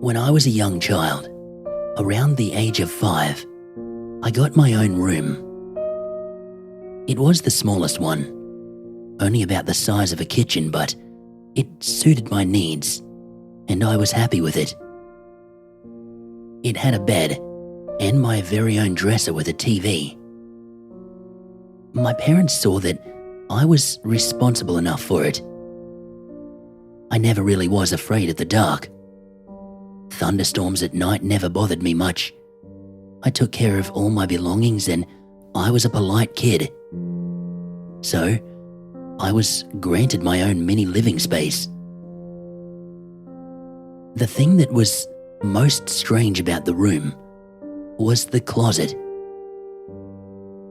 When I was a young child, around the age of 5, I got my own room. It was the smallest one, only about the size of a kitchen, but it suited my needs, and I was happy with it. It had a bed and my very own dresser with a TV. My parents saw that I was responsible enough for it. I never really was afraid of the dark. Thunderstorms at night never bothered me much. I took care of all my belongings and I was a polite kid. So, I was granted my own mini living space. The thing that was most strange about the room was the closet.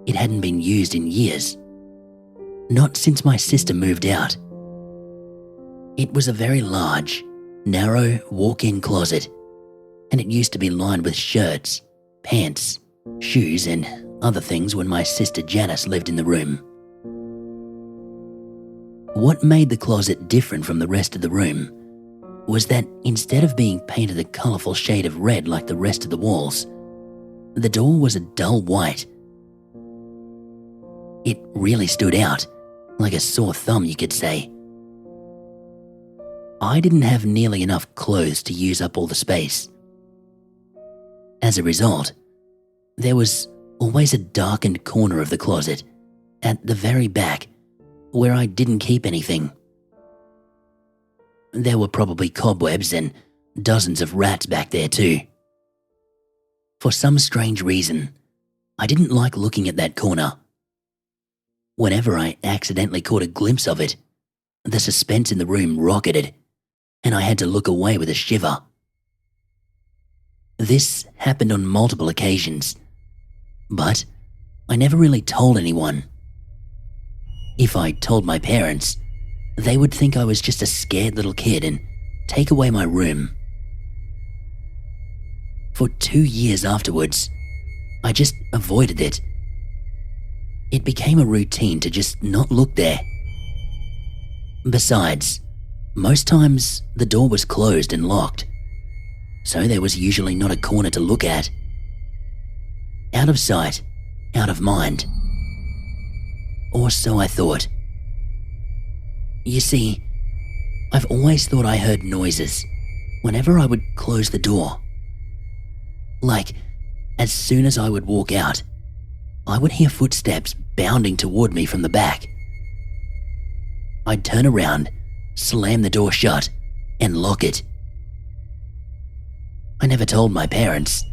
It hadn't been used in years, not since my sister moved out. It was a very large, narrow walk-in closet, and it used to be lined with shirts, pants, shoes, and other things when my sister Janice lived in the room. What made the closet different from the rest of the room was that instead of being painted a colourful shade of red like the rest of the walls, the door was a dull white. It really stood out, like a sore thumb, you could say. I didn't have nearly enough clothes to use up all the space. As a result, there was always a darkened corner of the closet at the very back where I didn't keep anything. There were probably cobwebs and dozens of rats back there too. For some strange reason, I didn't like looking at that corner. Whenever I accidentally caught a glimpse of it, the suspense in the room rocketed, and I had to look away with a shiver. This happened on multiple occasions, but I never really told anyone. If I told my parents, they would think I was just a scared little kid and take away my room. For 2 years afterwards, I just avoided it. It became a routine to just not look there. Besides, most times the door was closed and locked, so there was usually not a corner to look at. Out of sight, out of mind. Or so I thought. You see, I've always thought I heard noises whenever I would close the door. Like, as soon as I would walk out, I would hear footsteps bounding toward me from the back. I'd turn around, slam the door shut, and lock it. I never told my parents.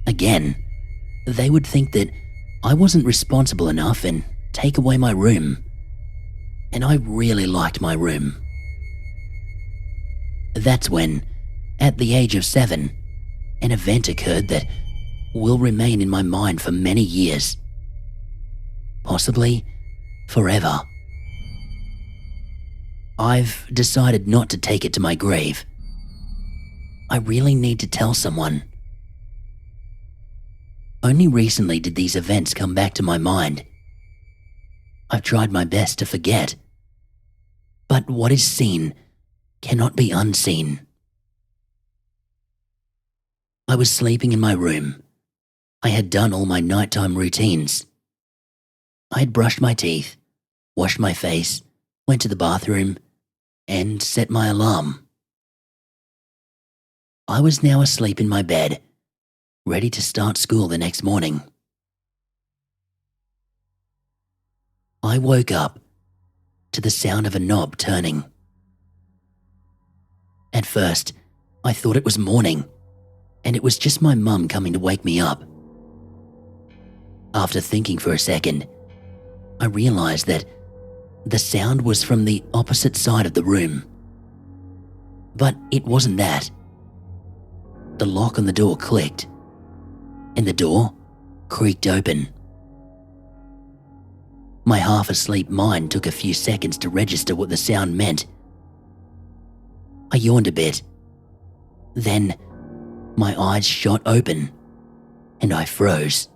Again, they would think that I wasn't responsible enough and take away my room. And I really liked my room. That's when, at the age of 7, an event occurred that will remain in my mind for many years. Possibly forever. I've decided not to take it to my grave. I really need to tell someone. Only recently did these events come back to my mind. I've tried my best to forget. But what is seen cannot be unseen. I was sleeping in my room. I had done all my nighttime routines. I had brushed my teeth, washed my face, went to the bathroom, and set my alarm. I was now asleep in my bed, ready to start school the next morning. I woke up to the sound of a knob turning. At first, I thought it was morning, and it was just my mum coming to wake me up. After thinking for a second, I realized that the sound was from the opposite side of the room. But it wasn't that. The lock on the door clicked, and the door creaked open. My half-asleep mind took a few seconds to register what the sound meant. I yawned a bit. Then, my eyes shot open, and I froze.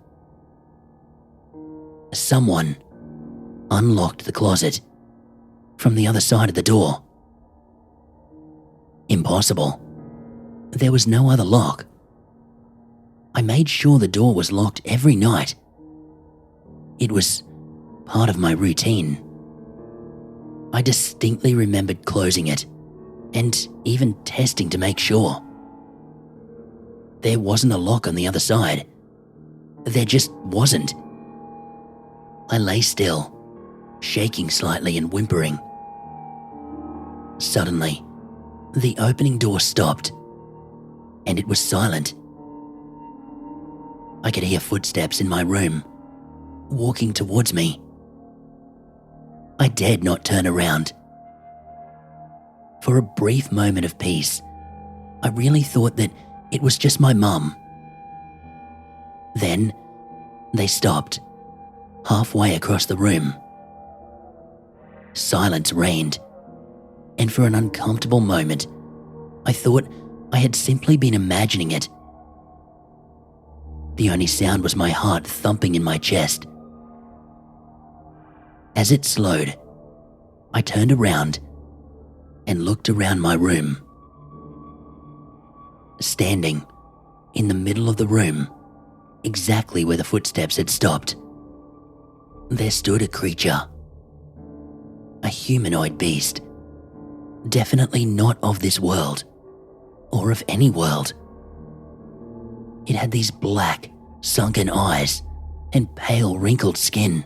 Someone unlocked the closet from the other side of the door. Impossible. there was no other lock. I made sure the door was locked every night. It was part of my routine. I distinctly remembered closing it and even testing to make sure. There wasn't a lock on the other side. There just wasn't. I lay still, shaking slightly and whimpering. Suddenly, the opening door stopped, and it was silent. I could hear footsteps in my room, walking towards me. I dared not turn around. For a brief moment of peace, I really thought that it was just my mum. Then, they stopped, halfway across the room. Silence reigned, and for an uncomfortable moment, I thought I had simply been imagining it. The only sound was my heart thumping in my chest. As it slowed, I turned around and looked around my room. Standing in the middle of the room, exactly where the footsteps had stopped, there stood a creature. A humanoid beast. Definitely not of this world, or of any world. It had these black, sunken eyes and pale, wrinkled skin.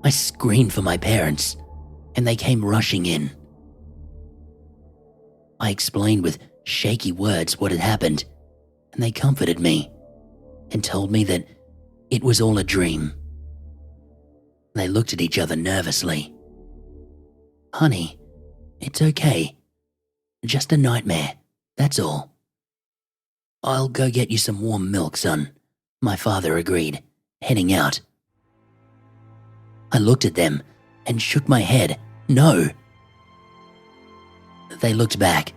I screamed for my parents, and they came rushing in. I explained with shaky words what had happened, and they comforted me and told me that it was all a dream. They looked at each other nervously. "Honey, it's okay. Just a nightmare, that's all." "I'll go get you some warm milk, son," my father agreed, heading out. I looked at them and shook my head. No. They looked back.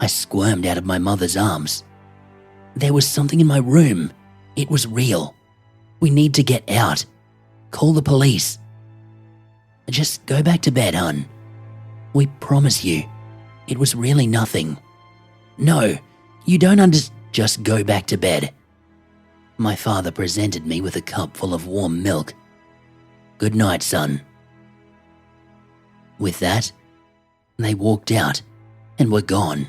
I squirmed out of my mother's arms. There was something in my room. It was real. We need to get out. Call the police. Just go back to bed, hon. We promise you, it was really nothing. No, you don't just go back to bed. My father presented me with a cup full of warm milk. Good night, son. With that, they walked out and were gone.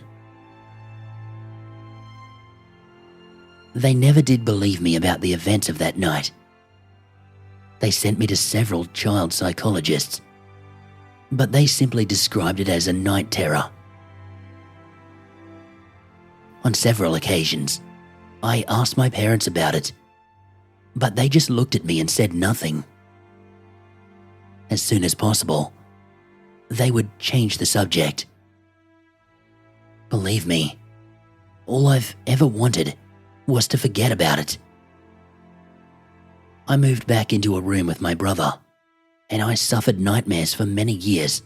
They never did believe me about the events of that night. They sent me to several child psychologists, but they simply described it as a night terror. On several occasions, I asked my parents about it, but they just looked at me and said nothing. As soon as possible, they would change the subject. Believe me, all I've ever wanted was to forget about it. I moved back into a room with my brother, and I suffered nightmares for many years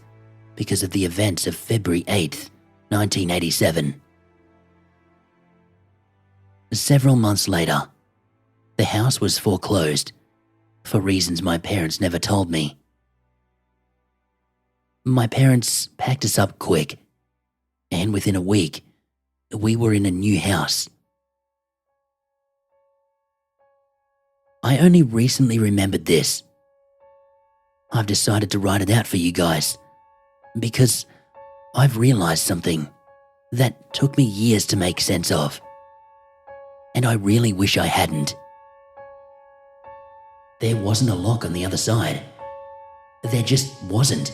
because of the events of February 8th, 1987. Several months later, the house was foreclosed for reasons my parents never told me. My parents packed us up quick, and within a week, we were in a new house. I only recently remembered this. I've decided to write it out for you guys because I've realized something that took me years to make sense of, and I really wish I hadn't. There wasn't a lock on the other side. There just wasn't.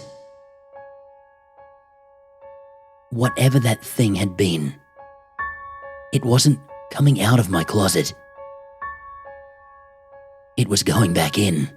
Whatever that thing had been, it wasn't coming out of my closet. It was going back in.